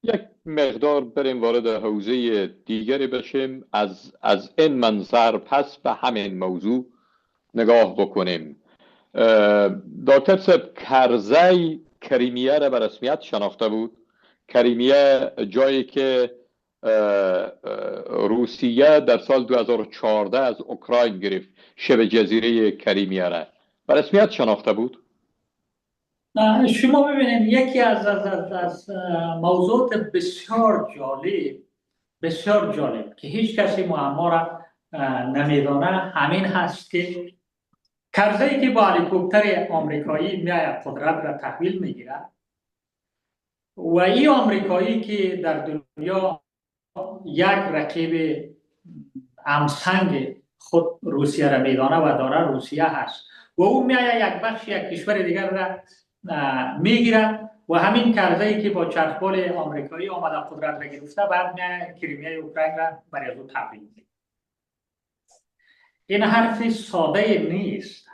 یک مقدار بریم وارد حوزه دیگری بشیم، از این منظر پس به همین موضوع نگاه بکنیم. دکتر صاحب، کرزی کریمیه را به رسمیت شناخته بود. کریمیه جایی که روسیه در سال 2014 از اوکراین گرفت، شبه جزیره کریمیه را به رسمیت شناخته بود. شما ببینید یکی از موضوعات بسیار جالب که هیچ کسی معما را نمیدانه همین هست که کرزی که با هلیکوپتر آمریکایی میآید قدرت را تحویل میگیره و این آمریکایی که در دنیا یک رقیب همسنگ خود روسیه را میدانه و داره روسیه هست و او میآید یک بخش یک کشور دیگر را میگیرد و همین کرزی که با چرخبال آمریکایی آمده قدرت را گرفته بعد میآید کریمیای اوکراین را برای او تحویل میده. این حرف ساده نیست.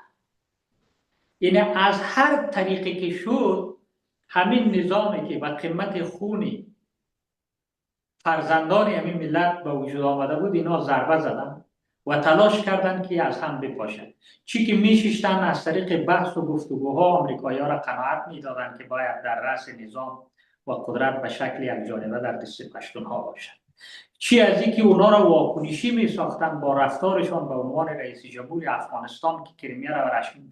این از هر طریقی که شد همین نظامی که با قیمت خونی فرزندان همین ملت به وجود آمده بود اینا ضربه زدن و تلاش کردند که از هم بپاشند. چی که میشیشتن از طریق بحث و گفتگوها آمریکایی‌ها را قناعت میدادند که باید در رأس نظام و قدرت به شکل یک جانبه در دست پشتونها باشد. چی از اینکه اونا را واکنشی می ساختن با رفتارشان به عنوان رئیس جمهور افغانستان که کریمیا را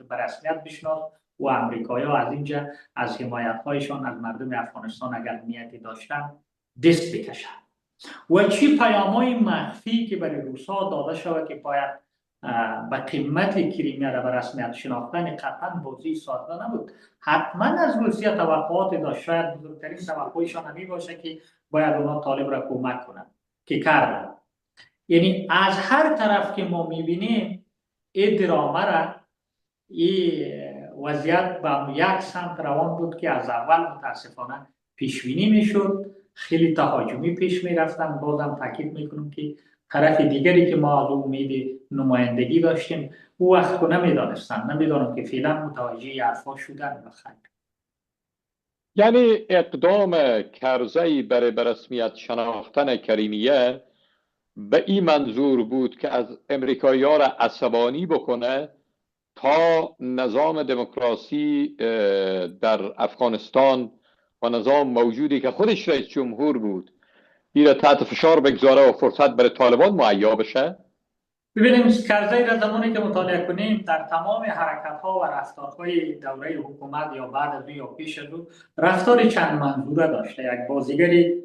به رسمیت بشناس و آمریکایی‌ها از اینجا از حمایت‌هایشان از مردم افغانستان اگر نیتی داشتن دست بکشن و چی پیام‌های مخفی که برای روس‌ها داده شود که باید به قیمت کریمیا را به رسمیت شناختن قطعا بازی ساده نبود. حتما از روسیه توقعات داشت. شاید بزرگترین توقعشان همین باشه که باید اونا طالب را کمک کنند که کردن. یعنی از هر طرف که ما میبینیم این درامه را این وضعیت به یک سمت روان بود که از اول متاسفانه پیشبینی میشد، خیلی تهاجمی پیش میرفتن. بازم تاکید میکنم که طرف دیگری که ما از امید نمایندگی داشتیم او وقت نمیدانم که فعلا متوجه حرفا شدن بخیر. یعنی اقدام کرزی برای به رسمیت شناختن کریمیه به این منظور بود که از امریکایی‌ها را عصبانی بکنه تا نظام دموکراسی در افغانستان و نظام موجودی که خودش رئیس جمهور بود این تحت فشار بگذاره و فرصت برای طالبان مهیا بشه. ببینیم کرزی را زمانی که مطالعه کنیم در تمام حرکت‌ها و رفتارهای دوره حکومت یا بعد از او یا پیش از او رفتار چند منظوره داشته. یک بازیگری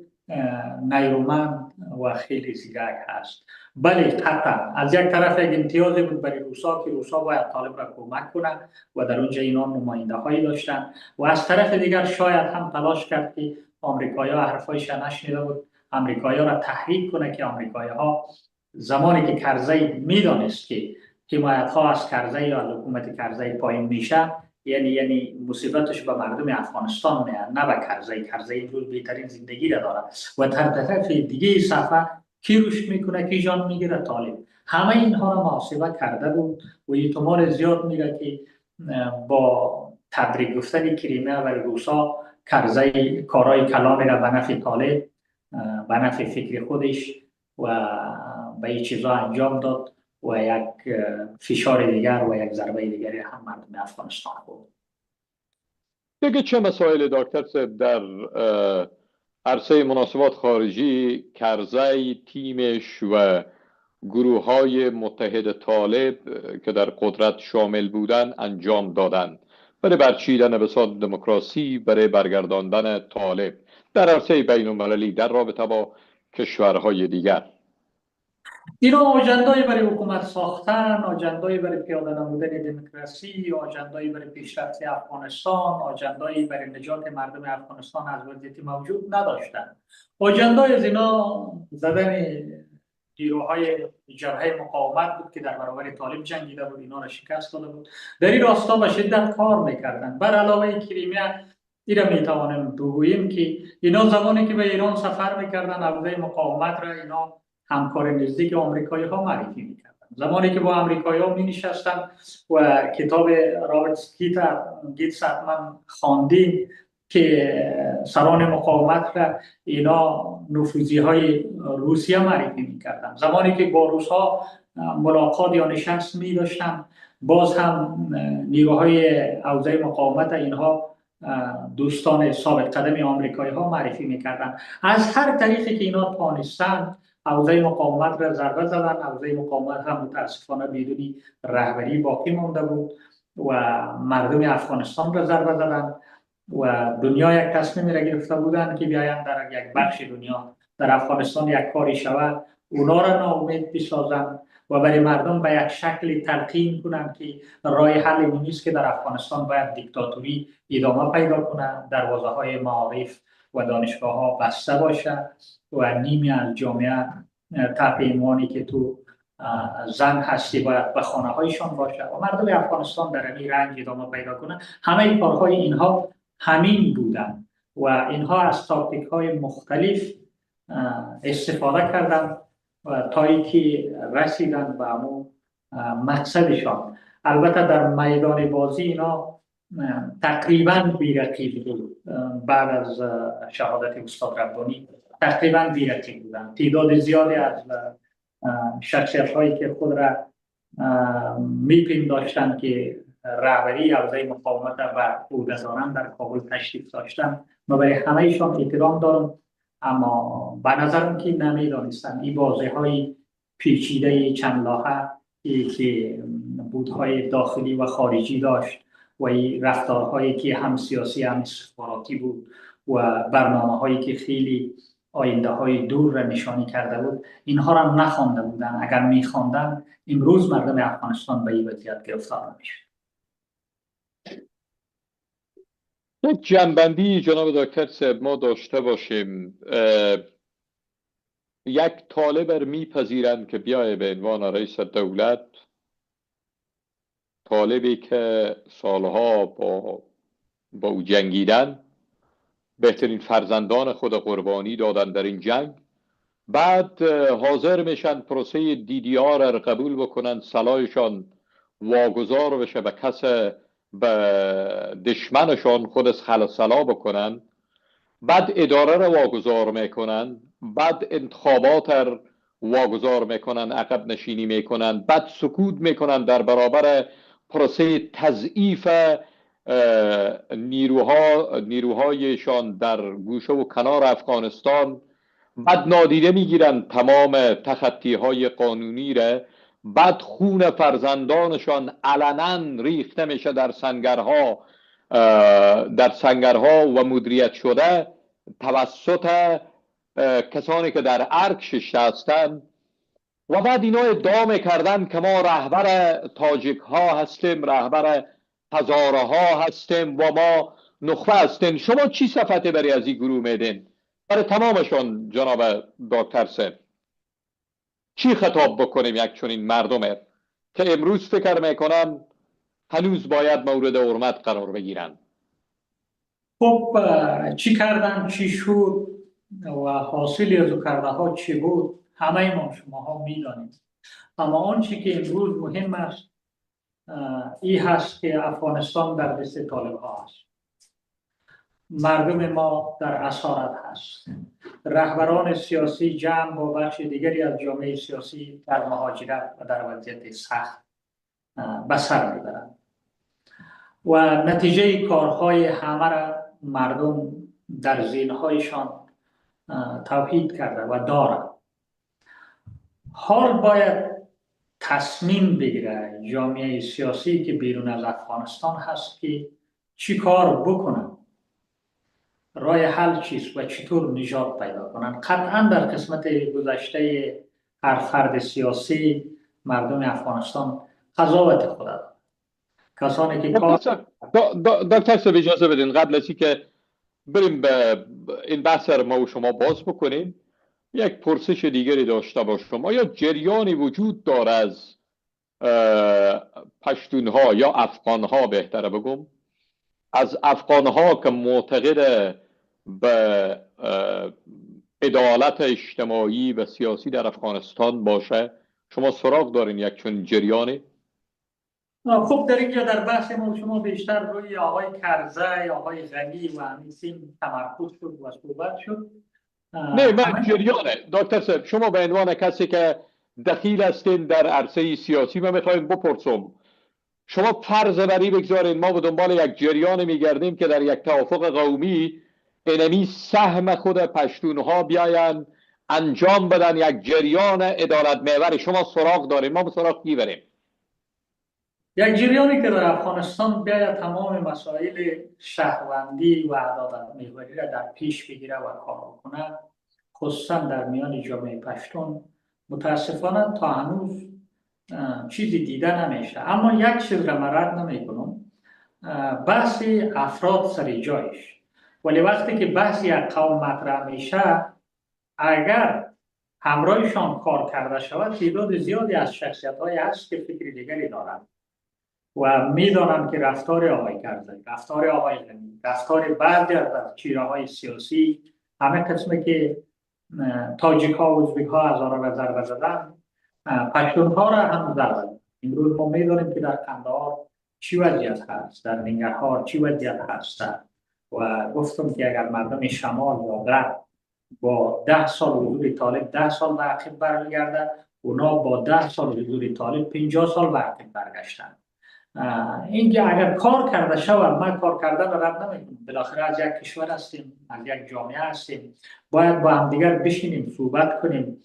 نیرومند و خیلی زیرک هست. بله قطعا از یک طرف یک امتیازی بود برای روسا که روسا باید طالب را کمک کنند و در اونجا اینا نماینده هایی داشتن و از طرف دیگر شاید هم تلاش کرد که آمریکایی‌ها حرفایش نشنیده بود آمریکایی‌ها را تحریک کنه که آمریکایی‌ها زمانی که کرزی میدانست که حمایت ها از کرزی یا از حکومت کرزی پایین میشه یعنی مصیبتش به مردم افغانستان میاد نه به کرزی امروز بهترین زندگی را داره و در طرف دیگه صفحه کی روش میکنه کی جان میگیره طالب. همه اینها را محاسبه کرده بود و احتمال زیاد میره که با تبریک گفتن کریمیا و روسا کرزی کارهای کلامی را به نفع طالب به نفع فکر خودش و به این چیزا انجام داد و یک فشار دیگر و یک ضربه دیگری هم مردم افغانستان بود. دیگه چه مسائل دکتر صاحب در عرصه مناسبات خارجی کرزی تیمش و گروه های متحد طالب که در قدرت شامل بودن انجام دادند برای برچیدن بساط دموکراسی، برای برگرداندن طالب در عرصه بین المللی در رابطه با کشورهای دیگر؟ اینا آجندایی برای حکومت ساختن، آجندایی برای پیاده نمودن دموکراسی، آجندایی برای پیشرفت افغانستان، آجندایی برای نجات مردم افغانستان از وضعیت موجود نداشتن. آجندای از اینا زدن نیروهای جبهه مقاومت بود که در برابر طالب جنگیده بود، اینا را شکست داده بود. در این راستا به شدت کار میکردن. بر علاوه کریمیا این را میتوانیم بگوییم که اینا زمانی که به ایران سفر میکردن حوزه مقاومت را اینا همکار نزدیک آمریکایی ها معرفی میکردن. زمانی که با آمریکایی ها می نشستن و کتاب رابرت گیتس حتما خواندیم که سران مقاومت را اینا نفوذی های روسیه معرفی میکردن. زمانی که با روس ها ملاقات یا نشست می داشتن، باز هم نیروهای حوزه مقاومت اینها دوستان ثابت قدم آمریکایی ها معرفی میکردن. از هر طریقی که اینا توانستند حوزه مقاومت را ضربه زدن. حوزه مقاومت هم متاسفانه بدون رهبری باقی مانده بود و مردم افغانستان را ضربه زدن و دنیا یک تصمیم را گرفته بودند که بیایند در یک بخش دنیا در افغانستان یک کاری شود، اونا را ناامید بسازند و برای مردم به یک شکل تلقین کنند که راه حل این نیست که در افغانستان باید دیکتاتوری ادامه پیدا کنند، دروازه های معارف و دانشگاه ها بسته باشه و نیمی از جامعه تحت عنوانی که تو زن هستی باید به خانه هایشان باشه و مردم افغانستان در این رنج ادامه پیدا کنند. همه کارهای اینها همین بودن و اینها از تاکتیک های مختلف استفاده کردن تا اینکه رسیدن به همون مقصدشان. البته در میدان بازی اینا تقریبا بی‌رقیب بود. بعد از شهادت استاد ربانی تقریبا بی‌رقیب بودن. تعداد زیادی از شخصیت هایی که خود را میپنداشتند که رهبری حوزه مقاومت را بر عهده دارند در کابل تشریف داشتند. ما برای همه‌شان احترام دارم، اما به نظرم که نمیدانستند این بازی های پیچیده چند لاحه که بودهای داخلی و خارجی داشت و این رفتارهایی که هم سیاسی هم استخباراتی بود و برنامه هایی که خیلی آینده های دور را نشانی کرده بود، اینها را نخوانده بودند. اگر میخواندن امروز مردم افغانستان به این وضعیت گرفتار نمیشد. یک جنبندی جناب دکتر صاحب ما داشته باشیم. یک طالب میپذیرند که بیای به عنوان رئیس دولت، طالبی که سالها با او جنگیدن، بهترین فرزندان خود قربانی دادن در این جنگ، بعد حاضر میشن پروسه DDR را قبول بکنن، سلاحشان واگذار بشه به کس به دشمنشان، خود سلا بکنن، بعد اداره را واگذار میکنن، بعد انتخابات را واگذار میکنن، عقب نشینی میکنن، بعد سکوت میکنن در برابر پروسه تضعیف نیروهایشان در گوشه و کنار افغانستان، بعد نادیده میگیرن تمام تخطی های قانونی را، بعد خون فرزندانشان علنا ریخته میشه در سنگرها و مدیریت شده توسط کسانی که در ارگ ششته هستند. و بعد اینا ادعا میکردن که ما رهبر تاجیک ها هستیم، رهبر هزاره ها هستیم و ما نخبه هستیم. شما چی صفته برای از این گروه میدین؟ برای تمامشون جناب دکتر صاحب چی خطاب بکنیم یک چنین مردمه که امروز فکر میکنن هنوز باید مورد حرمت قرار بگیرن؟ خب چی کردن، چی شد و حاصلی از کرده ها چی بود، همه ما شما ها میدانید. اما آن چی که امروز مهم است این هست که افغانستان در دست طالب ها است. مردم ما در اسارت هست. رهبران سیاسی جمع با بخش دیگری از جامعه سیاسی در مهاجرت و در وضعیت سخت به سر میبرند و نتیجه کارهای همه را مردم در ذهنهایشان توحید کرده و دارند. حال باید تصمیم بگیره جامعه سیاسی که بیرون از افغانستان هست که چی کار بکنن، راه حل چیست و چطور نجات پیدا کنن. قطعا در قسمت گذشته هر فرد سیاسی مردم افغانستان قضاوت خود دارد. کسانی که دکتر صاحب اجازه بدین قبل از که بریم به این بحث را ما و شما باز بکنیم، یک پرسش دیگری داشته باشم. آیا جریانی وجود داره از پشتونها یا افغانها بهتره بگم از افغانها که معتقد به عدالت اجتماعی و سیاسی در افغانستان باشه، شما سراغ دارین یک چون جریانی؟ خب در اینجا در بحث ما شما بیشتر روی آقای کرزی، آقای غنی و امیرسین تمرکز شد و صحبت شد. نه، من جریانه دکتر صاحب، شما به عنوان کسی که دخیل هستین در عرصه سیاسی، من میخوایم بپرسم، شما فرض بری بگذارین ما به دنبال یک جریان میگردیم که در یک توافق قومی اینمی سهم خود پشتونها بیاین انجام بدن یک جریان عدالت محور، شما سراغ دارین، ما به سراغ کی بریم؟ یک جریانی که در افغانستان بیاید تمام مسائل شهروندی و عدالت محوری را در پیش بگیره و کار کنه، خصوصا در میان جامعه پشتون، متاسفانه تا هنوز چیزی دیده نمیشه. اما یک چیز را رد نمیکنم، بحث افراد سر جایش، ولی وقتی که بحث یک قوم مطرح میشه، اگر همراهشان کار کرده شود، تعداد زیادی از شخصیت‌های هست که فکر دیگری دارند و میدانم که رفتار آقای کرزی، رفتار آقای غنی، رفتار بعضی از چهره‌های سیاسی، همه قسمی که تاجیک ها و ازبک ها از آن را ضربه زدن، پشتون ها را هم ضربه زدن. امروز ما میدانیم که در قندهار چی وضعیت هست، در ننگرهار چی وضعیت هست و گفتم که اگر مردم شمال یا غرب با 10 سال حضور طالب 10 سال به عقب برمیگردن، اونا با 10 سال حضور طالب 50 سال به عقب برگشتن. اینکه اگر کار کرده شود، من کار کردن را رد نمیکنم، بالاخره از یک کشور هستیم، از یک جامعه هستیم، باید با همدیگر بشینیم صحبت کنیم،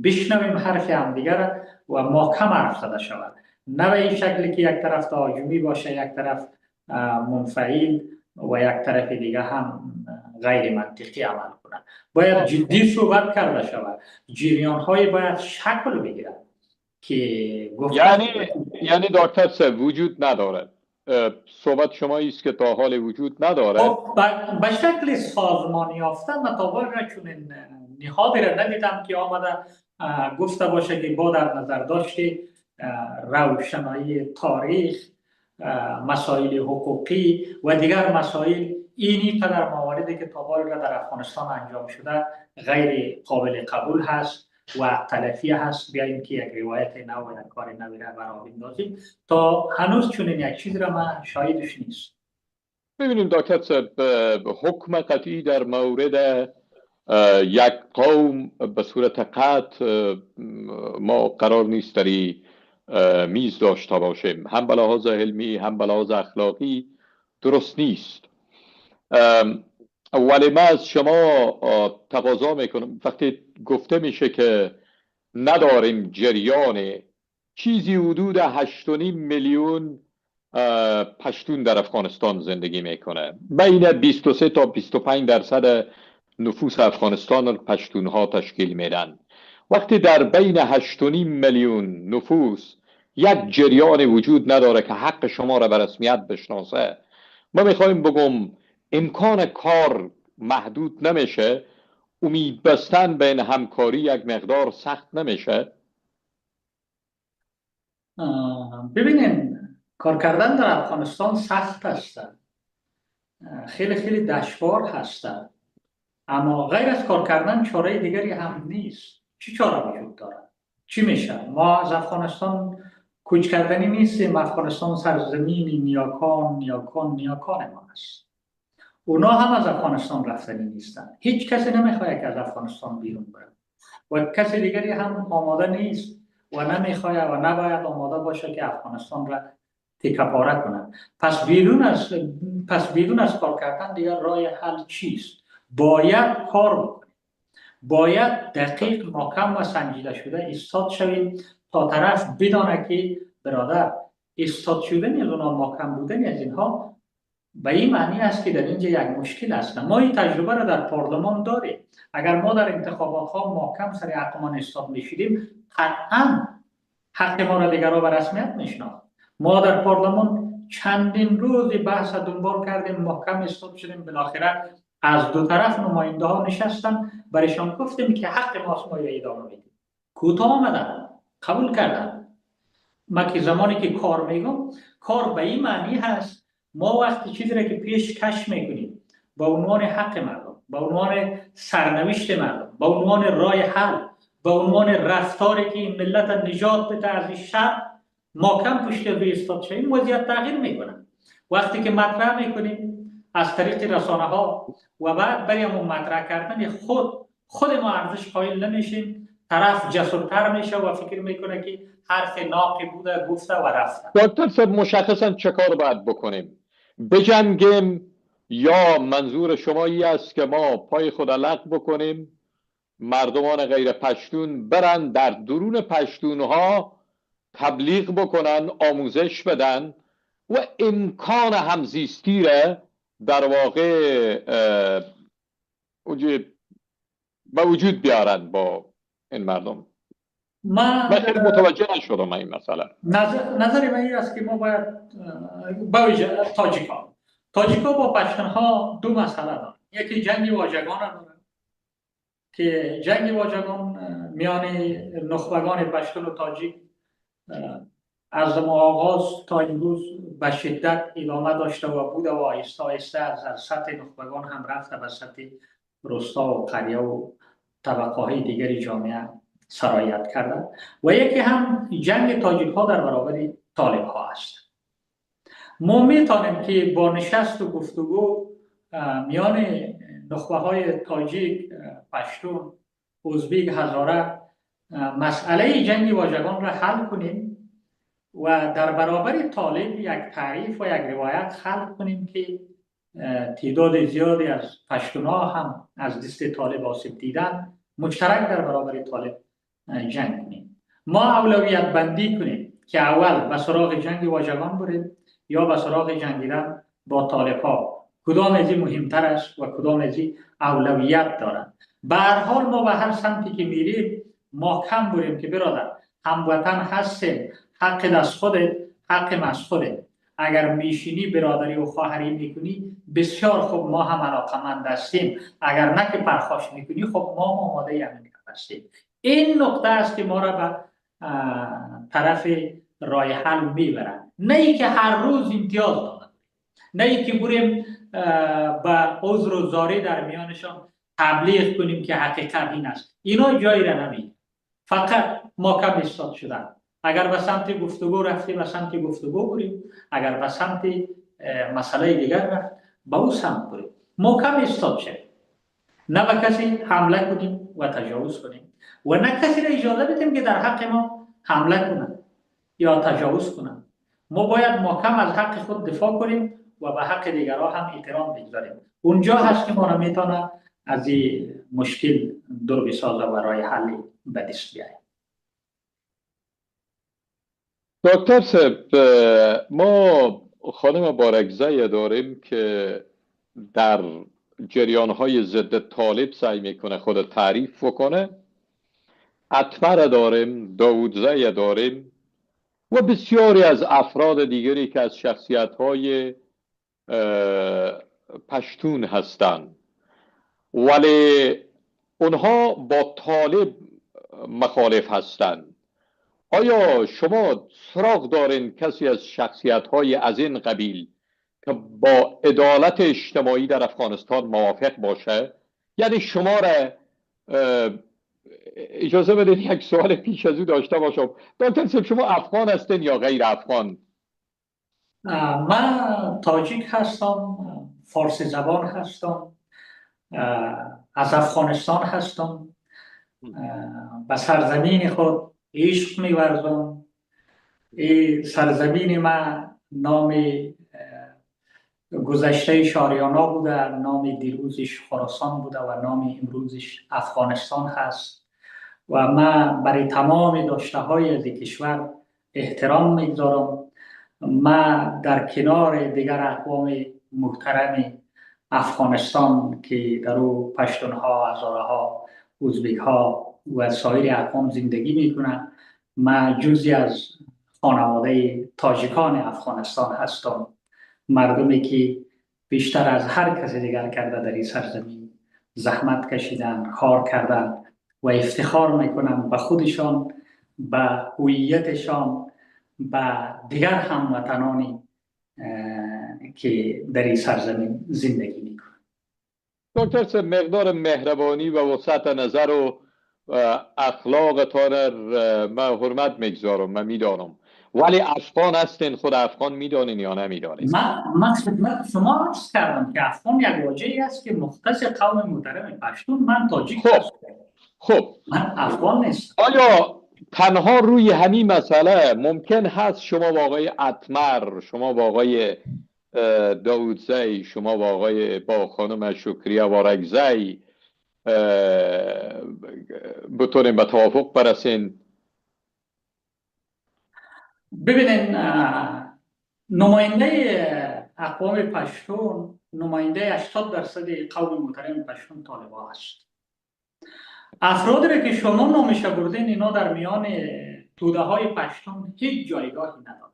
بشنویم حرف همدیگر و محکم حرف زده شود، نه به این شکلی که یک طرف تهاجمی باشه، یک طرف منفعل و یک طرف دیگه هم غیر منطقی عمل کنه. باید جدی صحبت کرده شود، جریان های باید شکل بگیرد که یعنی دکتر صاحب وجود نداره، صحبت شما است که تا حال وجود نداره. به شکل سازمانی یافته مطابق را چون نهادی را ندیدم که آمده گفته باشه که با در نظر داشته روشنایی تاریخ، مسائل حقوقی و دیگر مسائل، اینی قدر مواردی که تا حال را در افغانستان انجام شده غیر قابل قبول هست و تلفی هست. بیاییم که یک روایت نو و یک کار نوی را برآ بندازیم. تا هنوز چنین یک چیز را من شاهدش نیست. ببینیم دکتر صاحب، حکم قطعی در مورد یک قوم به صورت قطع ما قرار نیست داری میز داشته باشیم، هم به لحاظ علمی هم به لحاظ اخلاقی درست نیست. ولی من از شما تقاضا میکنم، وقتی گفته میشه که نداریم جریان، چیزی حدود 8.5 میلیون پشتون در افغانستان زندگی میکنه، بین 23 تا 25% نفوس افغانستان پشتون ها تشکیل میدن. وقتی در بین 8.5 میلیون نفوس یک جریان وجود نداره که حق شما را به رسمیت بشناسه، ما میخوایم بگم امکان کار محدود نمیشه، امید بستن به این همکاری یک مقدار سخت نمیشه؟ ببینین، کار کردن در افغانستان سخت است، خیلی خیلی دشوار هست، اما غیر از کار کردن چاره دیگری هم نیست. چی چاره وجود داره؟ چی میشه؟ ما از افغانستان کوچ کردنی نیستیم. افغانستان سرزمین نیاکان ما است. اونا هم از افغانستان رفتنی نیستن. هیچ کسی نمیخواد که از افغانستان بیرون بره و کسی دیگری هم آماده نیست و نمیخواد و نباید آماده باشه که افغانستان را تکه پاره کنه. پس بیرون از کار کردن دیگر راه حل چیست؟ باید کار بکنیم، باید دقیق، محکم و سنجیده شده ایستاد شویم تا طرف بدانه که برادر ایستاد شدن از اونا، محکم بودن از اینها به این معنی است که در اینجا یک مشکل است. ما این تجربه را در پارلمان داریم. اگر ما در انتخابات ها محکم سر حقمان ایستاد میشدیم، قطعا حق ما را دیگر به رسمیت میشناخت. ما در پارلمان چندین روزی بحث دنبال کردیم، محکم ایستاد شدیم، بالاخره از دو طرف نماینده ها نشستن، برایشان گفتیم که حق ماست، ما را ادامه میدیم. کوتاه آمدن، قبول کردن. ما که زمانی که کار میگم، کار به این معنی هست ما وقتی چیزی را که پیش کش میکنیم با عنوان حق مردم، با عنوان سرنوشت مردم، با عنوان راه حل، با عنوان رفتاری که این ملت نجات بده از این شر، ما کم پشت روی استاد شویم، وضعیت تغییر میکنه. وقتی که مطرح میکنیم از طریق رسانه ها و بعد بریم اون مطرح کردن خود ما ارزش قائل نمیشیم، طرف جسورتر میشه و فکر میکنه که حرف ناقی بوده گفته و رفته. دکتر صاحب مشخصا چه کار باید بکنیم؟ بجنگیم یا منظور شما ای است که ما پای خود لق بکنیم، مردمان غیر پشتون برن در درون پشتونها تبلیغ بکنن، آموزش بدن و امکان همزیستی را در واقع به وجود بیارن با این مردم؟ من خیلی متوجه نشدم این مسئله. نظر من این است که ما باید با تاجیکا با پشتونها دو مسئله دارن. یکی جنگ واژگان دارن که جنگ واژگان میان نخبگان پشتون و تاجیک از آغاز تا امروز به شدت ادامه داشته و بوده و آهسته آهسته از سطح نخبگان هم رفته به سطح روستا و قریه و طبقه های دیگری جامعه سرایت کرده. و یکی هم جنگ تاجیک ها در برابر طالب ها است. ما میتونیم که با نشست و گفتگو میان نخبه های تاجیک، پشتون، ازبک، هزاره مسئله جنگ واژگان را حل کنیم و در برابر طالب یک تعریف و یک روایت خلق کنیم که تعداد زیادی از پشتونها هم از دست طالب آسیب دیدن، مشترک در برابر طالب جنگ کنیم. ما اولویت بندی کنیم که اول به سراغ جنگ واژگان بریم یا به سراغ جنگیدن با طالب ها، کدام از این مهمتر است و کدام از این اولویت دارد. به هر حال ما به هر سمتی که میریم محکم بریم که برادر هموطن هستیم، حق از خودت، حق از خودت. اگر میشینی برادری و خواهری میکنی بسیار خوب، ما هم علاقمند هستیم. اگر نه که پرخاش میکنی خب ما آماده همین هستیم. این نقطه است که ما را به طرف راه حل میبرن، نه ای که هر روز امتیاز دادن، نه ای که بریم به عذر و زاری در میانشان تبلیغ کنیم که حقیقت این است. اینا جایی را نمیده، فقط محکم ایستاد شدن. اگر به سمت گفتگو رفتیم به سمت گفتگو بریم، اگر به سمت مسئله دیگر رفت به او سمت بریم، محکم ایستاد شد، نه به کسی حمله کنیم و تجاوز کنیم و نه کسی را اجازه بدیم که در حق ما حمله کنند یا تجاوز کنند. ما باید محکم از حق خود دفاع کنیم و به حق دیگرها هم احترام بگذاریم. اونجا هست که ما را میتونه از این مشکل دور بسازه و راه حلی به دست بیایم. دکتر صاحب، ما خانم بارکزی داریم که در جریان‌های ضد طالب سعی میکنه خود تعریف بکنه، اطمر داریم، داودزی داریم و بسیاری از افراد دیگری که از شخصیت‌های پشتون هستند، ولی اونها با طالب مخالف هستند. آیا شما سراغ دارین کسی از شخصیت‌های از این قبیل که با عدالت اجتماعی در افغانستان موافق باشه؟ یعنی شما را اجازه بدید یک سوال پیش از او داشته باشم. دکتر صاحب، شما افغان هستین یا غیر افغان؟ من تاجیک هستم، فارسی زبان هستم، از افغانستان هستم، به سرزمین خود عشق می‌ورزم. این سرزمین من نام گذشته شاریانا بوده، نام دیروزش خراسان بوده و نام امروزش افغانستان هست و من برای تمام داشته های از کشور احترام میگذارم. من در کنار دیگر اقوام محترم افغانستان که در او پشتون ها، هزاره ها، ازبک ها و سایر اقوام زندگی میکنن، من جزی از خانواده تاجیکان افغانستان هستم. مردمی که بیشتر از هر کسی دیگر کرده در این سرزمین زحمت کشیدن، کار کردن و افتخار میکنن به خودشان، به هویتشان، به دیگر هموطنان که در این سرزمین زندگی میکنن. دکتر صاحب، مقدار مهربانی و وسعت نظر و اخلاقتان من حرمت میگذارم، من میدانم، ولی افغان هستین، خود افغان میدانین یا نمیدانین؟ من خدمت شما عرض کردم که افغان یک واژه‌ای است که مختص قوم محترم پشتون. من تاجیک هستم، خب من افغان نیستم. آیا تنها روی همین مسئله ممکن هست شما با آقای اتمر، شما با آقای داودزی، شما با خانم شکریه وارکزی بتونین به توافق برسین؟ ببینین، نماینده اقوام پشتون، نماینده 80% قوم محترم پشتون طالبان است. افرادی را که شما نامش بردین، اینا در میان توده های پشتون هیچ جایگاهی ندارند.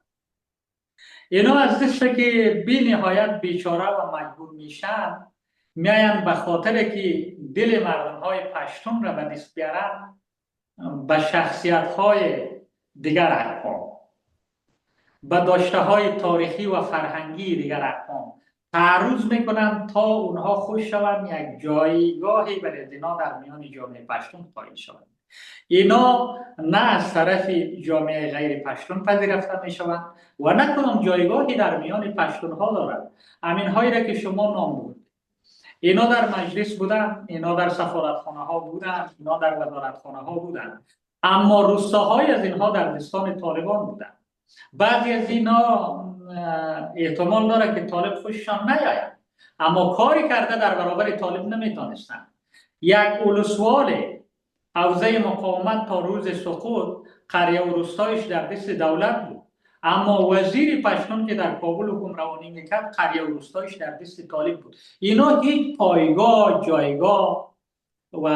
اینا از دسته که بی نهایت بیچاره و مجبور میشن، میاین به خاطر که دل مردم های پشتون را به دست بیارن به شخصیت های دیگر اقوام، به داشته های تاریخی و فرهنگی دیگر اقوام تعرض میکنن تا اونها خوش شوند، یک جایگاهی برای دینا در میان جامعه پشتون قائل شوند. اینا نه از طرف جامعه غیر پشتون پذیرفته می شوند و نه کدام جایگاهی در میان پشتون ها دارند. همین هایی را که شما نام بردید، اینا در مجلس بودن، اینا در سفارتخانه ها بودن، اینا در وزارتخانه ها بودن، اما روستاهای از اینها در دستان طالبان بودن. بعضی از اینا احتمال داره که طالب خوششان نیاید، اما کاری کرده در برابر طالب نمیتونستن. یک اولسوال حوزه مقاومت تا روز سقوط قریه و روستایش در دست دولت بود، اما وزیر پشتون که در کابل حکم روانی میکرد قریه و روستایش در دست طالب بود. اینا هیچ پایگاه، جایگاه و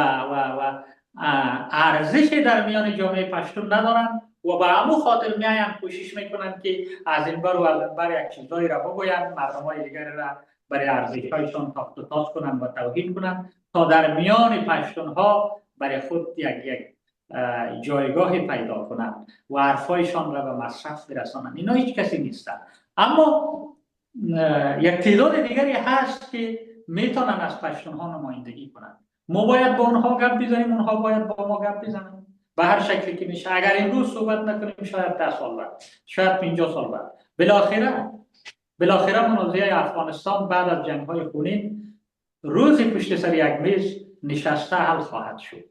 ارزش در میان جامعه پشتون ندارن و به همون خاطر میاین کوشش میکنن که از این بر و از این بر یک چیزایی را بگوین، مردم های دیگر را برای ارزش هایشان تاخت و تاز کنن و توهین کنن تا در میان پشتون ها برای خود یک جایگاه پیدا کنن و حرفایشان را به مصرف برسانن. اینا هیچ کسی نیستن، اما یک تعداد دیگری هست که میتونن از پشتون ها نمایندگی کنن. ما باید با اونها گپ بزنیم، اونها باید با ما گپ بزنن به هر شکلی که میشه. اگر امروز صحبت نکنیم شاید 10 سال بعد، شاید 50 سال بعد، بالاخره منازعه افغانستان بعد از جنگ های خونین روزی پشت سر یک میز نشسته حل خواهد شد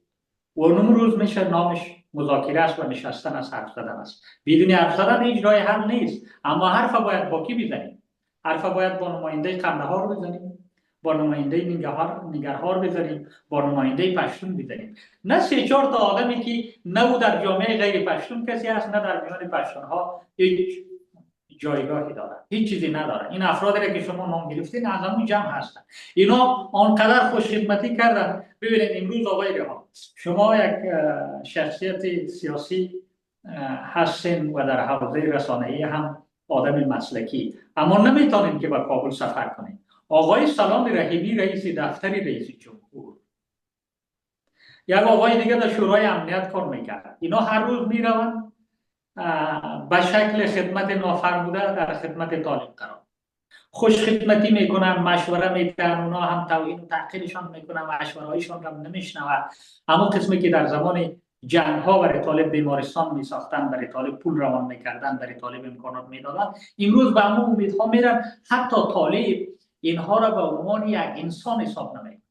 و اون روز میشه نامش مذاکره است و نشستن است، حرف زدن است. بدون حرف زدن هیچ راه حل نیست، اما حرف باید با کی بزنیم؟ حرف باید با نماینده قندهار بزنیم، با نماینده ننگرهار بزنیم، با نماینده پشتون بزنیم. نه 3-4 تا آدمی که نه در جامعه غیر پشتون کسی هست، نه در میان پشتون ها هیچ جایگاهی دارن، هیچ چیزی ندارن. این افرادی را که شما نام گرفتین از همون جمع هستن. اینا آنقدر خوش خدمتی کردن. ببینید امروز آقای ریحان، شما یک شخصیت سیاسی هستین و در حوزه رسانه‌ای هم آدم مسلکی، اما نمیتونین که به کابل سفر کنین. آقای سلام رحیمی رئیس دفتر رئیس جمهور، یک آقای دیگه در شورای امنیت کار میکرد، اینا هر روز میروند به شکل خدمت نافرموده در خدمت طالب قرار، خوش خدمتی میکنن، مشوره میدن، اونا هم توهین و تحقیرشان میکنن، مشورهایشان هم نمیشنوند. اما قسمی که در زمان جنگ ها برای طالب بیمارستان میساختن، برای طالب پول روان میکردن، برای طالب امکانات میدادن، امروز به همون امیدها میرن. حتی طالب اینها را به عنوان یک انسان حساب نمیکنه.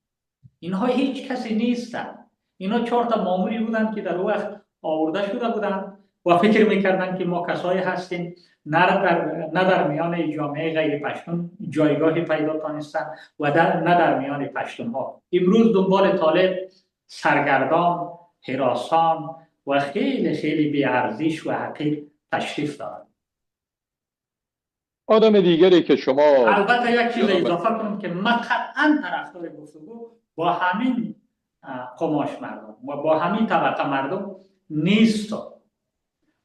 اینها هیچ کسی نیستن، اینا 4 تا ماموری بودن که در وقت آورده شده بودن و فکر میکردن که ما کسایی هستیم نه در میان جامعه غیر پشتون جایگاهی پیدا تانستن و نه در میان پشتون ها. امروز دنبال طالب سرگردان، هراسان و خیلی خیلی بی‌ارزش و حقیر تشریف دارند. آدم دیگری که شما البته یک چیز اضافه کنم که من قطعا طرفدار گفتگو با همین قماش مردم و با همین طبقه مردم نیستم،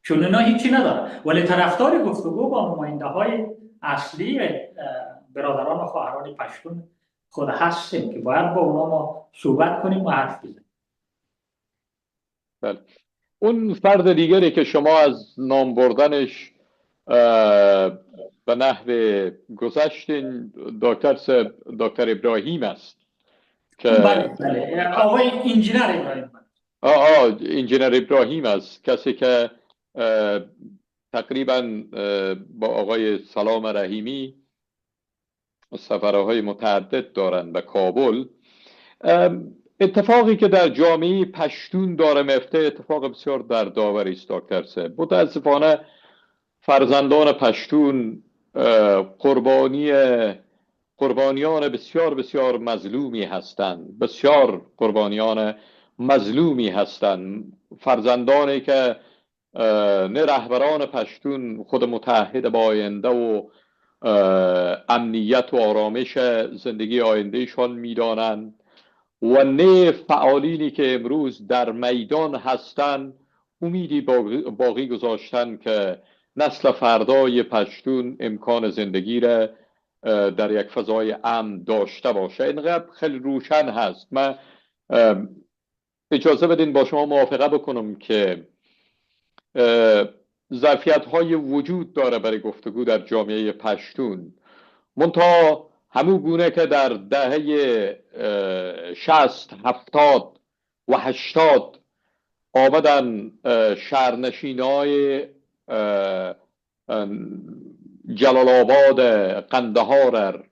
چون اینا هیچی ندارن، ولی طرفدار گفتگو با نماینده های اصلی برادران و خواهران پشتون خود هستیم که باید با اونا ما صحبت کنیم و حرف بزنیم. بله. اون فرد دیگری که شما از نام بردنش به به نحو گذشتین دکتر ابراهیم است که بله بله، آقای انجینر ابراهیم. انجینر ابراهیم است، کسی که تقریبا با آقای سلام رحیمی سفرهای متعدد دارند به کابل. اتفاقی که در جامعه پشتون داره میفته اتفاق بسیار دردآوری است دکتر صاحب. متاسفانه فرزندان پشتون قربانیان بسیار بسیار مظلومی هستند، بسیار قربانیان مظلومی هستند. فرزندانی که نه رهبران پشتون خود متحد با آینده و امنیت و آرامش زندگی آیندهشان میدانند و نه فعالینی که امروز در میدان هستند امیدی باقی گذاشتن که نسل فردای پشتون امکان زندگی را در یک فضای امن داشته باشه. اینقدر خیلی روشن هست. من اجازه بدین با شما موافقه بکنم که ظرفیت های وجود داره برای گفتگو در جامعه پشتون، منتها همون گونه که در دهه 60 70 و 80 آمدن شهرنشینای جلال آباد قندهار،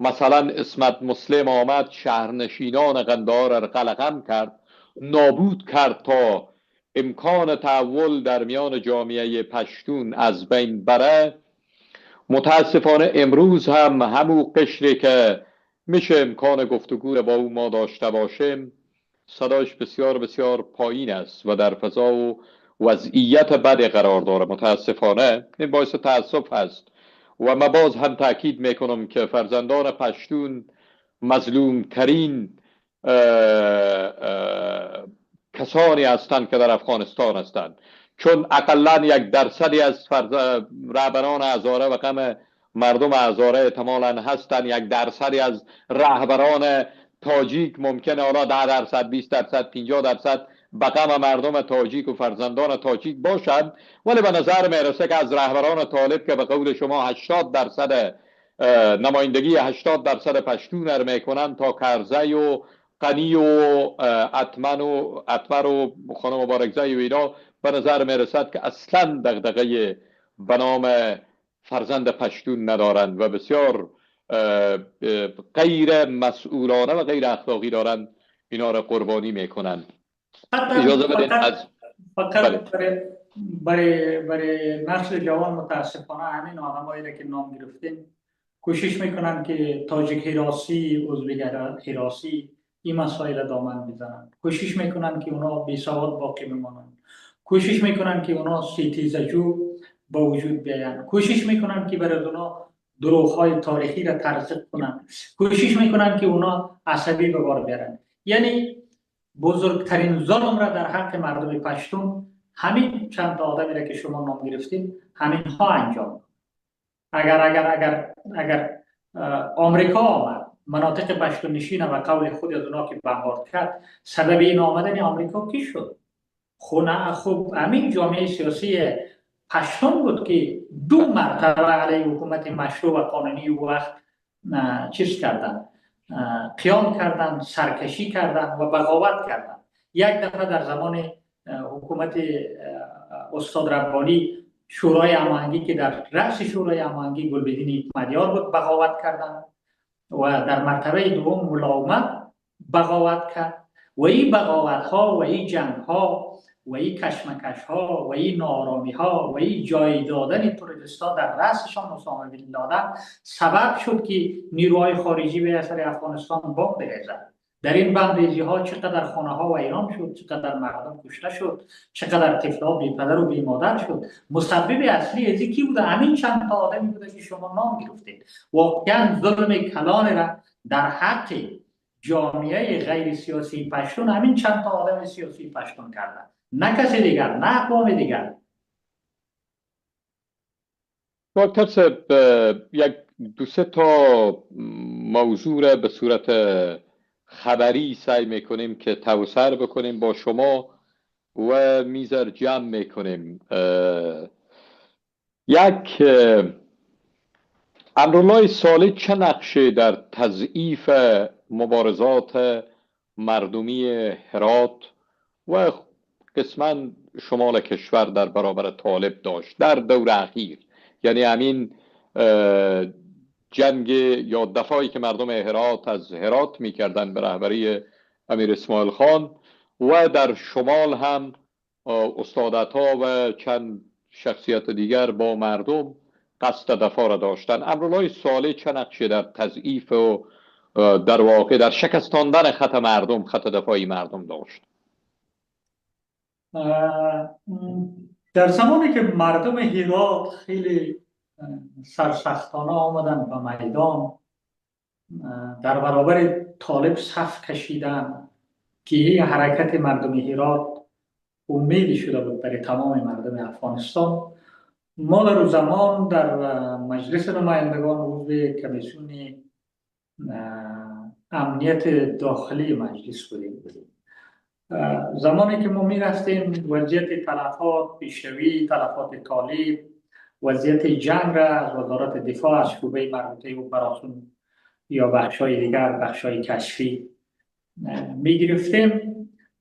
مثلا اسمت مسلم آمد شهرنشینان قندهار قلقم کرد، نابود کرد تا امکان تحول در میان جامعه پشتون از بین بره. متاسفانه امروز هم همون قشری که میشه امکان گفتگو رو با او ما داشته باشیم صداش بسیار بسیار پایین است و در فضا و وضعیت بدی قرار داره. متاسفانه این باعث تأسف هست و من باز هم تأکید میکنم که فرزندان پشتون مظلوم ترین کسانی هستند که در افغانستان هستند، چون اقلا 1% از رهبران هزاره و غم مردم هزاره احتمالاً هستند. 1% از رهبران تاجیک ممکنه حالا 10%، 20%، 50% به غم مردم تاجیک و فرزندان تاجیک باشد، ولی به نظر میرسه که از رهبران طالب که به قول شما 80% نمایندگی 80% پشتون رو میکنن تا کرزی و قنی و اتمر و خانم مبارکزی و اینا، به نظر میرسد که اصلا دغدغه به نام فرزند پشتون ندارند و بسیار غیر مسئولانه و غیر اخلاقی دارند اینا را قربانی میکنند. اجازه بدین از برای نسل جوان متاسفانه همین آدمایی که نام گرفتیم کوشش میکنن که تاجیک هراسی، ازبک هراسی این مسائل دامن بزنن، کوشش میکنن که اونا بی سواد باقی بمانن، کوشش میکنن که اونا ستیزجو با وجود بیاین، کوشش میکنن که برای اونا دروغ‌های تاریخی را تزریق کنن، کوشش میکنن که اونا عصبی به بار بیارن. یعنی بزرگترین ظلم را در حق مردم پشتون همین چند تا آدمی را که شما نام گرفتین همین ها انجام. اگر آمریکا آمد مناطق پشتون نشین و قول خود از اونا که بمبارد کرد، سبب این آمدن آمریکا کی شد؟ خب همین جامعه سیاسی پشتون بود که 2 مرتبه علیه حکومت مشروع و قانونی و وقت چیز کردن، قیام کردن، سرکشی کردن و بغاوت کردن. یک دفعه در زمان حکومت استاد ربانی شورای هماهنگی که در رأس شورای هماهنگی گلبدین احمدیار بود بغاوت کردن و در مرتبه دوم ملاومت بغاوت کرد و این بغاوت ها و این جنگ ها و این کشمکش ها و این نارامی ها و این جای دادن تروریستا در رأسشان اسامه بن لادن سبب شد که نیروهای خارجی به اثر افغانستان بمب بریزند. در این بمبریزی ها چقدر خانه ها ویران شد، چقدر مردم کشته شد، چقدر طفل‌ها بی پدر و بی مادر شد. مسبب اصلی از کی بوده؟ همین چند تا آدمی بوده که شما نام گرفتید. واقعا ظلم کلان را در حق جامعه غیر سیاسی پشتون همین چند تا آدم سیاسی پشتون کردن، نه کسی دیگر، نه اقوام دیگر. دکتر صاحب یک 2-3 تا موضوع را به صورت خبری سعی میکنیم که توسر بکنیم با شما و میزر جمع میکنیم. یک امرالله صالح چه نقشی در تضعیف مبارزات مردمی هرات و قسما شمال کشور در برابر طالب داشت در دور اخیر؟ یعنی همین جنگ یا دفاعی که مردم هرات از هرات میکردن به رهبری امیر اسماعیل خان، و در شمال هم استادت ها و چند شخصیت دیگر با مردم قصد دفاع را داشتن. امرالله صالح چه نقشی در تضعیف و در واقع در شکستاندن خط مردم، خط دفاعی مردم داشت؟ در زمانی که مردم هرات خیلی سرسختانه آمدن به میدان در برابر طالب صف کشیدن که این حرکت مردم هرات امیدی شده بود برای تمام مردم افغانستان، ما در زمان در مجلس نمایندگان عضو کمیسیون امنیت داخلی مجلس بودیم. زمانی که ما می رفتیم وضعیت تلفات پیشروی، تلفات طالب، وضعیت جنگ را از وزارت دفاع از شعبه مربوطه و براسون یا بخشای دیگر، بخشای کشفی می گرفتیم.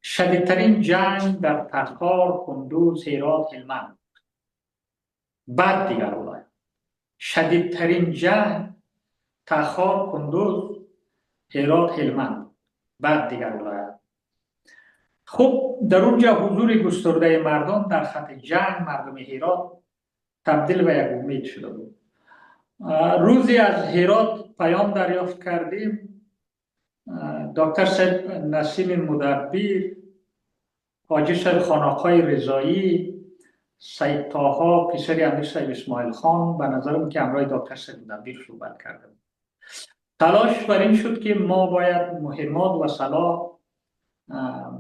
شدیدترین جنگ در تخار، کندوز، هرات، هلمند، بعد دیگر ولایت. شدیدترین جنگ تخار، کندوز، هرات، هلمند، بعد دیگر ولایت. خب در اونجا حضور گسترده مردم در خط جنگ مردم هرات تبدیل به یک امید شده بود. روزی از هرات پیام دریافت کردیم، دکتر صاحب نسیم مدبر، حاجی صاحب خانقای رضایی، سید طاها پسر امیر صاحب اسماعیل خان به نظرم که همراه دکتر صاحب مدبر صحبت کردم. تلاش بر این شد که ما باید مهمات و سلاح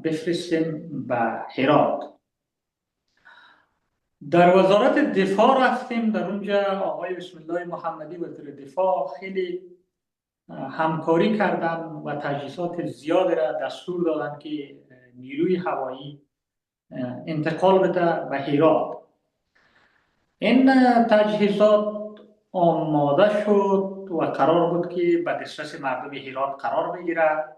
بفرستیم به هرات. در وزارت دفاع رفتیم، در اونجا آقای بسم الله محمدی وزیر دفاع خیلی همکاری کردن و تجهیزات زیاد را دستور دادن که نیروی هوایی انتقال بده به هرات. این تجهیزات آماده شد و قرار بود که به دسترس مردم هرات قرار بگیرد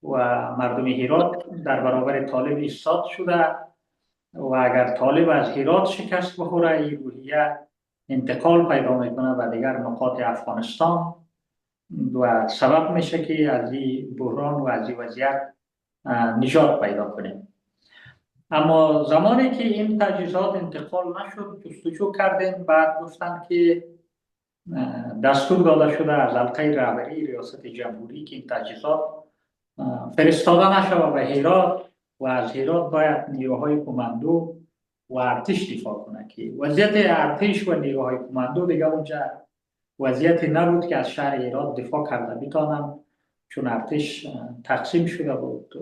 و مردم هرات در برابر طالب ایستاد شده و اگر طالب از هرات شکست بخوره، این روحیه انتقال پیدا میکنه به دیگر نقاط افغانستان و سبب میشه که از این بحران و از این وضعیت نجات پیدا کنیم. اما زمانی که این تجهیزات انتقال نشد، جستجو کردیم، بعد گفتن که دستور داده شده از حلقه رهبری ریاست جمهوری که این تجهیزات فرستاده نشود به هرات و از هرات باید نیروهای کماندو و ارتش دفاع کنه. که وضعیت ارتش و نیروهای کماندو دیگه اونجا وضعیتی نبود که از شهر هرات دفاع کرده بتانم، چون ارتش تقسیم شده بود.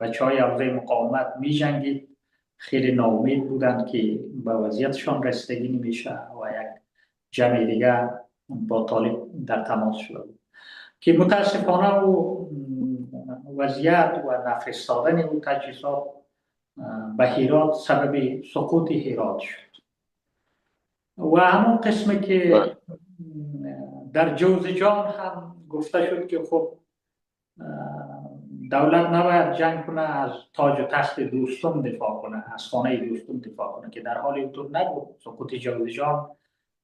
بچه‌های حوزه مقاومت می جنگید، خیلی ناامید بودند که به وضعیتشان رسیدگی نمیشه و یک جمع دیگه با طالب در تماس شده بود که متاسفانه و وضعیت و نفرستادن او تجهیزات به هرات سبب سقوط هرات شد. و همون قسمی که در جوزجان هم گفته شد که خب دولت نباید جنگ کنه، از تاج و تخت دوستم دفاع کنه، از خانه دوستم دفاع کنه، که در حال اینطور نبود. سقوط جوزجان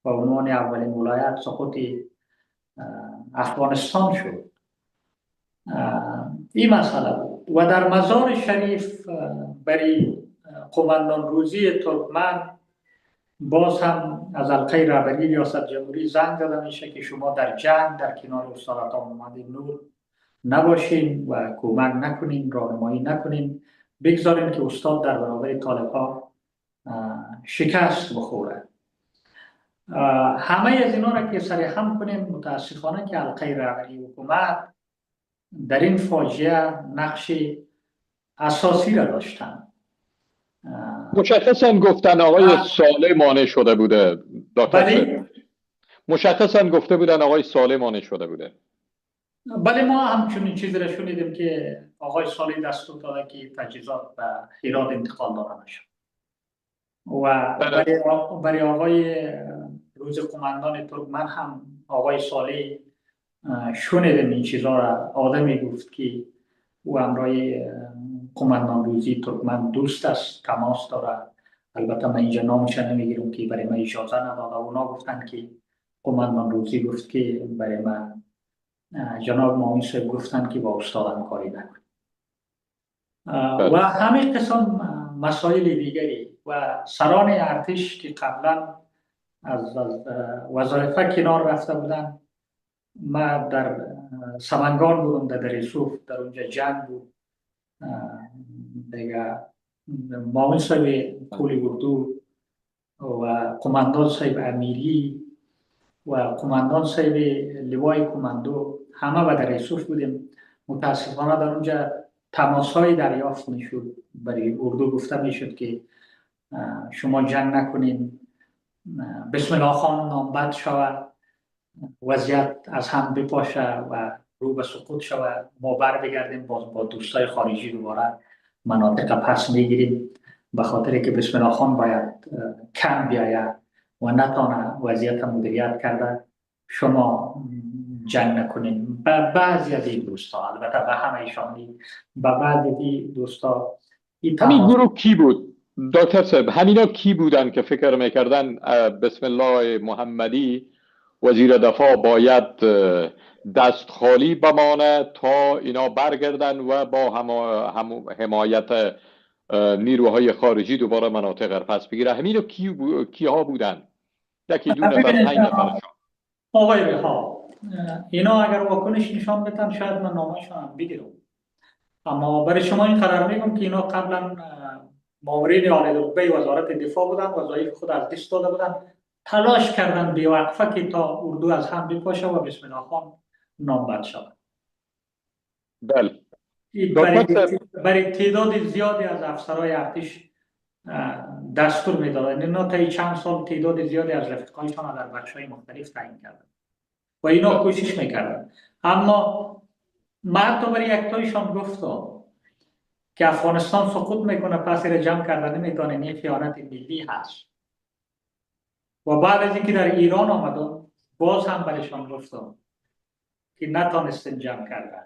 و عنوان اولین ولایت سقوط افغانستان شد. این مسئله بود. و در مزار شریف برای قماندان روزی ترکمن باز هم از حلقه رهبری ریاست جمهوری زنگ داده میشه که شما در جنگ در کنار استاد محمد نور نباشین و کمک نکنین، راهنمایی نکنین، بگذارین که استاد در برابر طالب‌ها شکست بخوره. همه از اینا را که سرهم کنیم، متاسفانه که حلقه رهبری حکومت در این فاجعه نقش اساسی را داشتن. مشخصا گفتن آقای صالح مانع شده بوده دکتر. مشخصا گفته بودن آقای صالح مانع شده بوده. بله، ما همچنین چیزی را شنیدیم که آقای صالح دستور داده که تجهیزات به هرات انتقال داده نشد و برای آقای روز قماندان ترک من هم آقای صالح شنیدم این چیزها را. آدمی گفت که او امرای قماندان روزی ترکمن دوست است، تماس داره. البته من اینجا نامش نمیگیرم که برای من اجازه نداده. اونا گفتن که قماندان روزی گفت که برای من جناب معاون صاحب گفتن که با استادم کاری نکن. و همین قسم مسائل دیگری و سران ارتش که قبلا از وظایف کنار رفته بودن. ما در سمنگان بودم، در یوسف، در اونجا جنگ بود دیگه. معاون صاحب پول اردو و قماندان صاحب امیری و قماندان صاحب لوای کماندو همه و در یوسف بودیم. متاسفانه در اونجا تماس های دریافت میشد. برای اردو گفته میشد که شما جنگ نکنین، بسم الله خان نامبد شود، وضعیت از هم بپاشه و رو به سقوط شود، ما بر بگردیم با دوستای خارجی دوباره مناطق پس میگیریم، به خاطر که بسم الله خان باید کم بیاید و نتانه وضعیت مدیریت کرده، شما جنگ نکنین. به بعضی از این دوستا، البته به همه ایشان نی، به بعضی از دوستا همین گروه کی بود؟ دکتر صاحب همینا کی بودن که فکر میکردن بسم الله محمدی وزیر دفاع باید دست خالی بمانه تا اینا برگردن و با حمایت نیروهای خارجی دوباره مناطق را پس بگیره؟ همینا کیها بودن؟ یکی دو نفر، 5 نفرشون. آقای رها، اینا اگر واکنش نشان بدن شاید من نامشون هم بگیرم، اما برای شما این قرار میگم که اینا قبلا مامورین عالی رتبه وزارت دفاع بودن، وظایف خود از دست داده بودن، تلاش کردن بی‌وقفه که تا اردو از هم بپاشه و بسم الله خان نامبد شود. بله. برای تعداد زیادی از افسرهای ارتش دستور میدادن. اینا تا چند سال تعداد زیادی از رفیقایشان در بخش‌های مختلف تعیین کردن و اینا کوشش میکردن. اما من برای یکتایشان گفتم که افغانستان سقوط میکنه، پس را جمع کردن نمیتونه، این خیانت ملی هست. و بعد از اینکه در ایران آمدم باز هم برایشان گفتم که نتانستن جمع کردن.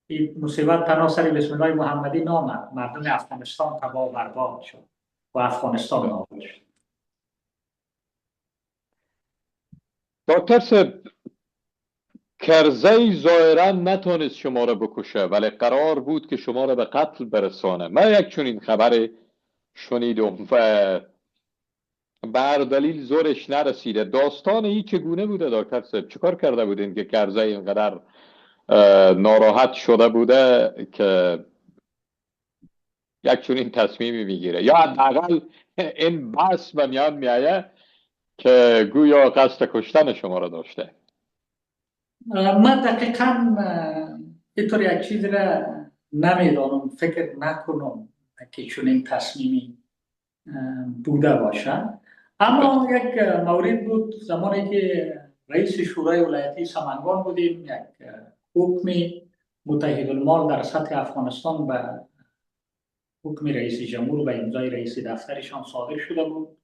این مصیبت تنها سر بسم الله محمدی نامد، مردم افغانستان تباه و برباد شد و افغانستان نابود شد. دکتر صاحب کرزی ظاهرا نتونست شما را بکشه ولی قرار بود که شما را به قتل برسانه. من یک چنین خبر شنیدم و بر دلیل زورش نرسیده. داستان این چگونه بوده دکتر صاحب؟ چیکار کرده بودین که کرزی اینقدر ناراحت شده بوده که یک چنین تصمیمی میگیره؟ یا حداقل این بحث به میان میآید که گویا قصد کشتن شما را داشته؟ من دقیقا اینطور یک چیز را نمیدانم، فکر نکنم که چنین تصمیمی بوده باشه. اما یک مورد بود زمانی که رئیس شورای ولایتی سمنگان بودیم، یک حکم متحد المال در سطح افغانستان به حکم رئیس جمهور به امضای رئیس دفترشان صادر شده بود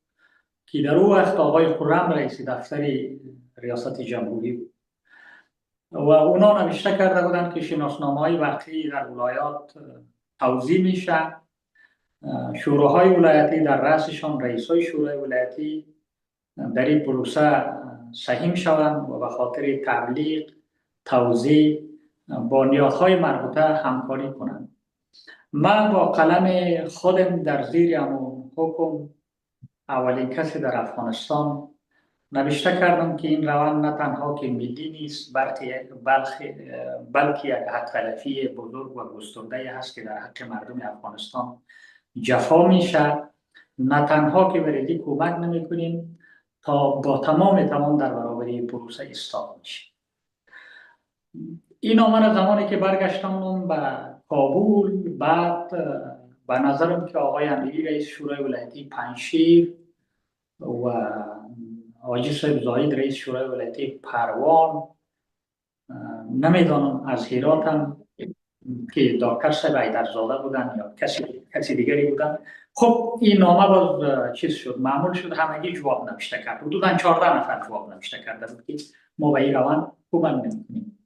که در اون وقت آقای خرم رئیس دفتر ریاست جمهوری بود و اونا نوشته کرده بودند که شناسنامه‌های واقعی در ولایات توزیع میشه، شوراهای ولایتی در رأسشان رئیسای شورای ولایتی در این پروسه سهیم شوند و به خاطر تبلیغ توزیع با نهادهای مربوطه همکاری کنند. من با قلم خودم در زیر همون حکم اولین کسی در افغانستان نوشته کردم که این روند نه تنها که ملی نیست بلکه یک حق تلفی بزرگ و گسترده هست که در حق مردم افغانستان جفا میشه. نه تنها که برای کمک نمی کنیم تا با تمام در برابر پروسه ایستاد میشه. این آمد زمانی که برگشتم به کابل، بعد به نظرم که آقای امیری رئیس شورای ولایتی پنجشیر و حاجی صاحب زاهد رئیس شورای ولایتی پروان، نمیدانم از هرات هم که دکتر صاحب حیدرزاده بودن یا کسی دیگری بودن. خب این نامه باز چیز شد، معمول شد، همگی جواب نوشته کرد. حدودا 14 نفر جواب نوشته کرده بود که ما به این روان کومک نمی‌کنیم.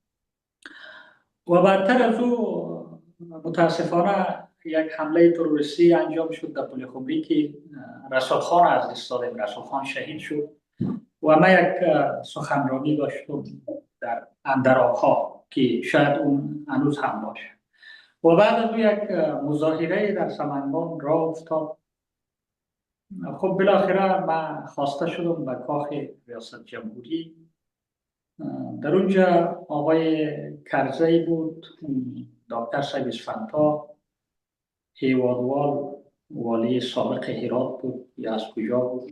و بعدتر از او متاسفانه یک حمله تروریستی انجام شد در پل خمری که رسول خان از دست دادیم. رسول خان شهید شد و ما یک سخنرانی داشتم در اندرابها که شاید اون هنوز هم باشه. و بعد از اون یک مظاهره در سمنگان راه افتاد. خب بالاخره من خواسته شدم به کاخ ریاست جمهوری. در اونجا آقای کرزی بود، دکتر صاحب اسفنتا، هیوادوال والی سابق هرات بود یا از کجا بود،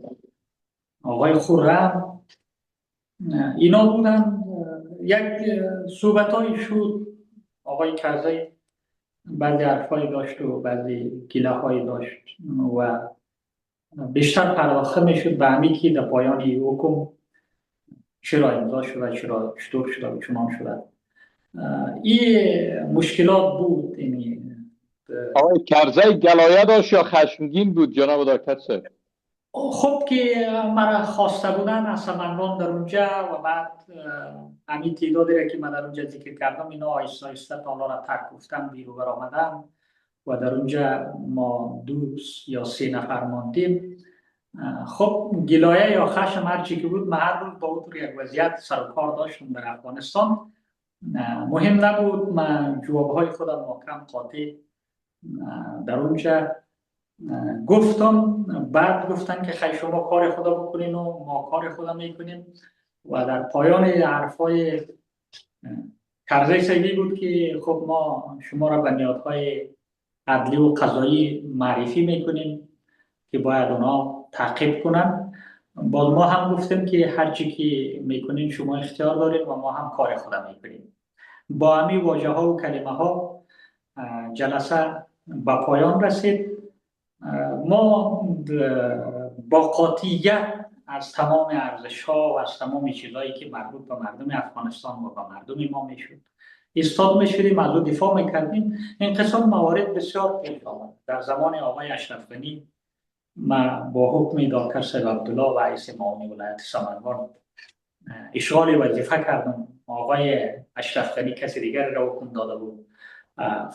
آقای خرم، اینا بودن. یک صحبت‌های شد. آقای کرزی بعضی حرفایی داشت و بعضی گله‌هایی داشت و بیشتر پرداخته میشد به همی که در پایان حکم چرا امضا شده، چرا چطور شده و چنان شده. این مشکلات بود. آقای کرزی گلایه داشت یا خشمگین بود جناب دکتر صاحب؟ خب که مرا خواسته بودن از سمنگان در اونجا و بعد همین تعدادی را که من در اونجا ذکر کردم اینا آیسته آیسته تالا را ترک گفتن بیرو بر آمدن و در اونجا ما 2 یا 3 نفر ماندیم. خب گلایه یا خشم هرچی که بود، من هر روز با اون یک وضعیت سر و کار داشتم در افغانستان. مهم نبود، من جوابهای خودم محکم قاطع در اونجا گفتم. بعد گفتن که خیلی شما کار خدا بکنین و ما کار خدا میکنیم. و در پایان حرفای کرزی صاحبی بود که خب ما شما را به نهادهای عدلی و قضایی معرفی میکنیم که باید اونا تعقیب کنن. باز ما هم گفتیم که هرچی که میکنین شما اختیار دارین و ما هم کار خدا میکنیم. با همین واژه ها و کلمه ها جلسه به پایان رسید. ما با قاطعیت از تمام ارزش ها و از تمام چیزهایی که مربوط به مردم افغانستان و به مردم ما میشد ایستاد میشدیم، از او دفاع میکردیم. این قسم موارد بسیار پیش آمد. در زمان آقای اشرف غنی من با حکم دکتر صاحب عبدالله و رئیس معاون ولایت سمنگان اشغال وظیفه کردم. آقای اشرف غنی کسی دیگر را حکم داده بود.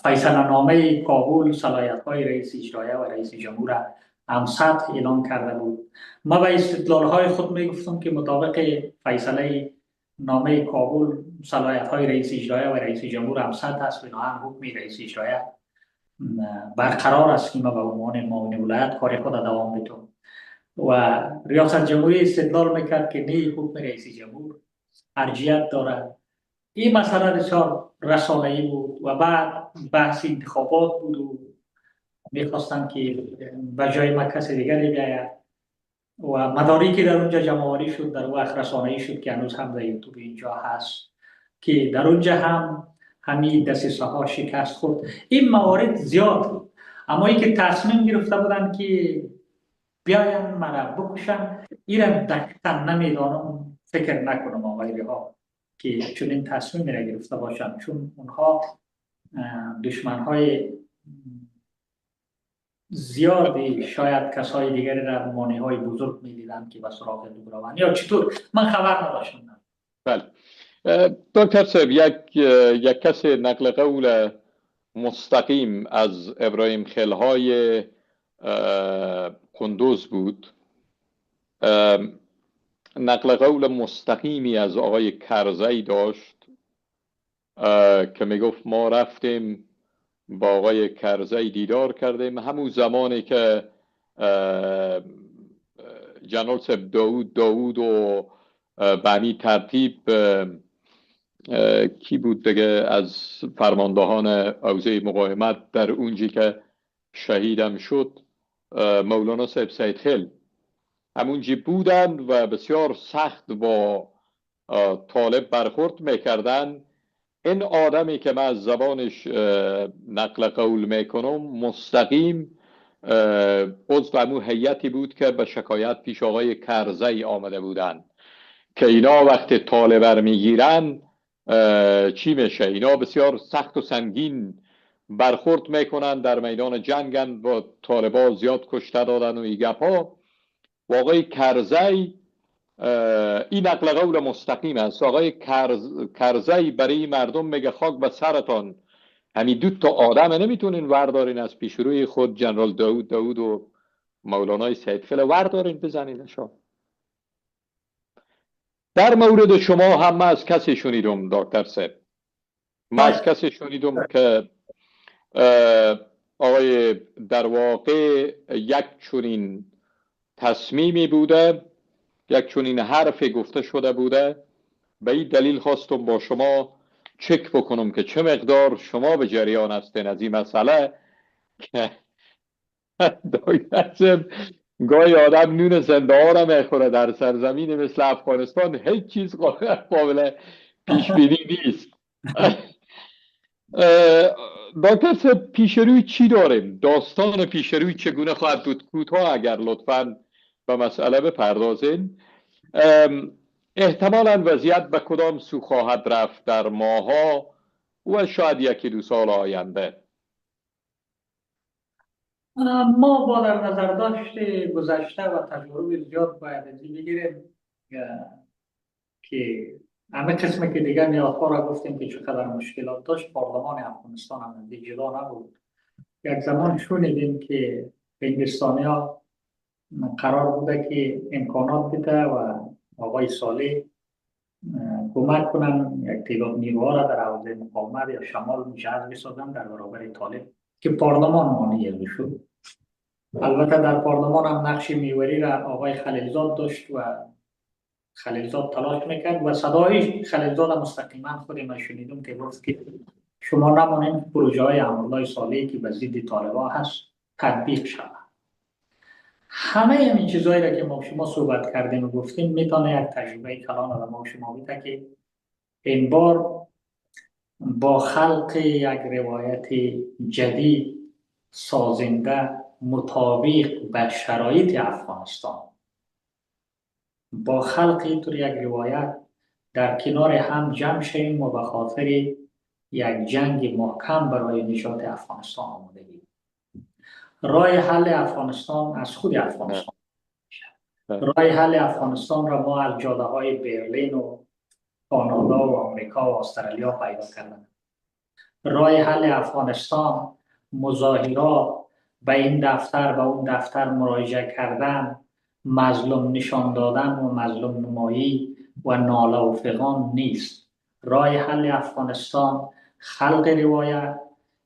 فیصله نامه کابل صلاحیت‌های رئیس اجرایی و رئیس جمهور هم سطح اعلام کرده بود. ما به استدلال‌های خود میگفتم که مطابق فیصله نامه کابل صلاحیت‌های رئیس اجرایی و رئیس جمهور هم سطح است، بنابراین حکم رئیس اجرایی برقرار است که ما به عنوان معاون ولایت کار خود دوام بدیم. و ریاست جمهوری استدلال میکرد که نه، حکم رئیس جمهور ارجحیت دارد. این مسئله بسیار رسانه‌ای بود و بعد بحث انتخابات بود و میخواستن که به جای ما کسی دیگری بیاید و مداری که در اونجا جمع‌آوری شد در وقت رسانه‌ای شد که هنوز هم در یوتیوب اینجا هست که در اونجا هم همین دسیسه ها شکست خورد. این موارد زیاد بود، اما ای که تصمیم گرفته بودن که بیاین مرا بکشن، ایران دقیقا نمیدانم، فکر نکنم آقای ها که چون این تصمیم را گرفته باشند، چون اونها دشمنهای زیادی شاید کسای دیگری را مانعهای بزرگ میدیدند که به سراغ دو بروند یا چطور، من خبر نداشتم. بله دکتر صاحب، یک کس نقل قول مستقیم از ابراهیم خلهای قندوز بود، نقل قول مستقیمی از آقای کرزی داشت که میگفت ما رفتیم با آقای کرزی دیدار کردیم همون زمانی که جنرال صاحب داوود و به همین ترتیب کی بود دیگه از فرماندهان حوزه مقاومت در اونجی که شهیدم شد، مولانا صاحب سید خل همونجی بودن و بسیار سخت با طالب برخورد میکردن. این آدمی که من از زبانش نقل قول میکنم مستقیم عضو همون هیئتی بود که به شکایت پیش آقای کرزی آمده بودن که اینا وقت طالب میگیرن چی میشه. اینا بسیار سخت و سنگین برخورد میکنن، در میدان جنگن، با طالبان زیاد کشته دادن و این گپ ها. و آقای کرزی، این نقل قول مستقیم است، آقای کرزی برای مردم میگه خاک به سرتان، همین 2 تا آدم نمیتونین وردارین از پیش روی خود، جنرال داوود و مولانای سیدفل وردارین بزنینشان. در مورد شما هم من از کسی شنیدم دکتر صاحب، من از کسی شنیدم که آقای در واقع یک چنین تصمیمی بوده، یک چنین حرفی گفته شده بوده. به این دلیل خواستم با شما چک بکنم که چه مقدار شما به جریان هستین از این مسئله که دکتر صاحب گاهی آدم نون زنده ها را میخوره. در سرزمین مثل افغانستان هیچ چیز قابل پیش بینی نیست. دکتر صاحب پیشروی چی داریم؟ داستان پیشروی چگونه خواهد بود؟ کوتاه اگر لطفاً به مسئله بپردازین. احتمالاً وضعیت به کدام سو خواهد رفت در ماها و شاید 1-2 سال آینده؟ ما با در نظر داشت گذشته و تجربه زیاد باید از این بگیریم که همه قسم که دیگر نیازها را گفتیم که چقدر مشکلات داشت. پارلمان افغانستان هم جدا نبود. یک زمان شنیدیم که هندوستانی ها قرار بوده که امکانات بده و آقای صالح کمک کنن یک تعداد نیروها را در حوزه مقاومت یا شمال مجهز بسازن در برابر طالب، که پارلمان مانع شد. البته در پارلمان هم نقش میوری را آقای خلیلزاد داشت و خلیلزاد تلاش میکرد و صدای خلیلزاد مستقیما خودم شنیدم که گفت که شما نمانید پروژه های امرالله صالحی که به ضد طالبان هست تطبیق شود. همه این چیزایی را که ما شما صحبت کردیم و گفتیم میتونه یک تجربه کلان و ما شما بیده که این بار با خلق یک روایت جدید سازنده مطابق به شرایط افغانستان، با خلق اینطور یک روایت در کنار هم جمع شویم و به خاطر یک جنگ محکم برای نجات افغانستان آماده گیریم. راه حل افغانستان از خود افغانستان، راه حل افغانستان را ما از جاده های برلین و کانادا و آمریکا و استرالیا پیدا کردیم. راه حل افغانستان مظاهرات به این دفتر و اون دفتر مراجعه کردن، مظلوم نشان دادن و مظلوم نمایی و ناله و فغان نیست. راه حل افغانستان خلق روایت،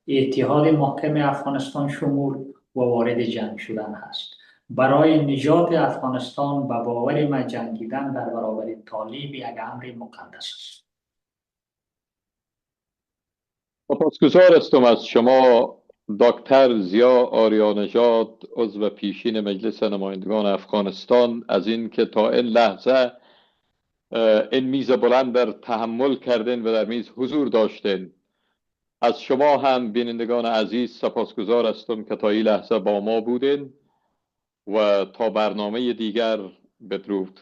اتحاد محکم افغانستان شمول و وارد جنگ شدن هست. برای نجات افغانستان به باور ما جنگیدن در برابر طالب یک امر مقدس است. سپاسگزار هستم از شما دکتر ضیا آریانژاد، عضو پیشین مجلس نمایندگان افغانستان، از این که تا این لحظه این میز بلند در تحمل کردین و در میز حضور داشتین. از شما هم بینندگان عزیز سپاسگزار هستم که تا این لحظه با ما بودین و تا برنامه دیگر بدرود.